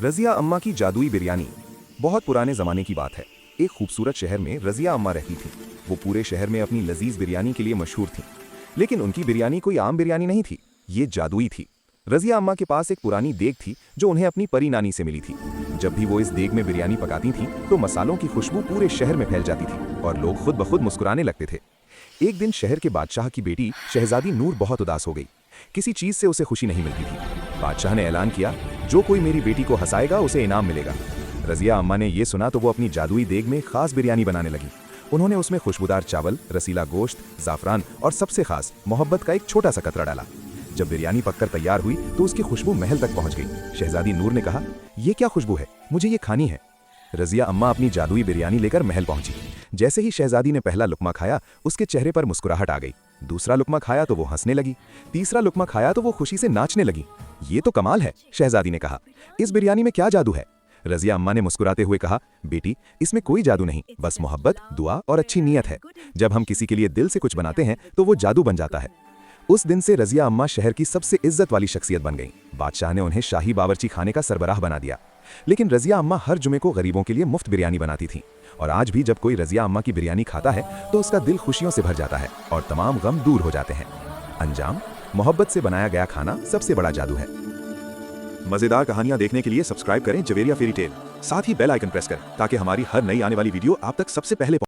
रज़िया अम्मा की जादुई बिरयानी। बहुत पुराने ज़माने की बात है। एक खूबसूरत शहर में रज़िया अम्मा रहती थीं। वो पूरे शहर में अपनी लजीज बिरयानी के लिए मशहूर थीं। लेकिन उनकी बिरयानी कोई आम बिरयानी नहीं थी, ये जादुई थी। रज़िया अम्मा के पास एक पुरानी देग थी जो उन्हें अपनी परी नानी से मिली थी। जब भी वो इस देग में बिरयानी पकाती थीं तो मसालों की खुशबू पूरे शहर में फैल जाती थी और लोग खुद ब खुद मुस्कुराने लगते थे। एक दिन शहर के बादशाह की बेटी शहजादी नूर बहुत उदास हो गई। किसी चीज़ से उसे खुशी नहीं मिलती थी। बादशाह ने ऐलान किया, जो कोई मेरी बेटी को हंसाएगा उसे इनाम मिलेगा। रज़िया अम्मा ने यह सुना तो वो अपनी जादुई देग में खास बिरयानी बनाने लगी। उन्होंने उसमें खुशबूदार चावल, रसीला गोश्त, ज़ाफ़रान और सबसे खास मोहब्बत का एक छोटा सा कतरा डाला। जब बिरयानी पककर तैयार हुई तो उसकी खुशबू महल तक पहुंच गई। शहजादी नूर ने कहा, यह क्या खुशबू है, मुझे ये खानी है। रज़िया अम्मा अपनी जादुई बिरयानी लेकर महल पहुंची। जैसे ही शहजादी ने पहला लुकमा खाया, उसके चेहरे पर मुस्कुराहट आ गई। दूसरा लुकमा खाया तो वो हंसने लगी। तीसरा लुकमा खाया तो वो खुशी से नाचने लगी। ये तो कमाल है, शहजादी ने कहा। इस बिरयानी में क्या जादू है? रज़िया अम्मा ने मुस्कुराते हुए कहा, बेटी, इसमें कोई जादू नहीं, बस मोहब्बत, दुआ और अच्छी नीयत है। जब हम किसी के लिए दिल से कुछ बनाते हैं तो वो जादू बन जाता है। उस दिन से रज़िया अम्मा शहर की सबसे इज्जत वाली शख्सियत बन गईं। बादशाह ने उन्हें शाही बावर्ची खाने का सरबराह बना दिया। लेकिन रज़िया अम्मा हर जुमे को गरीबों के लिए मुफ्त बिरयानी बनाती थीं। और आज भी जब कोई रज़िया अम्मा की बिरयानी खाता है तो उसका दिल खुशियों से भर जाता है और तमाम गम दूर हो जाते हैं। अंजाम, मोहब्बत से बनाया गया खाना सबसे बड़ा जादू है। मज़ेदार कहानियां देखने के लिए सब्सक्राइब करें जवेरिया फेरी टेल। साथ ही बेल आइकन प्रेस करें ताकि हमारी हर नई आने वाली वीडियो आप तक सबसे पहले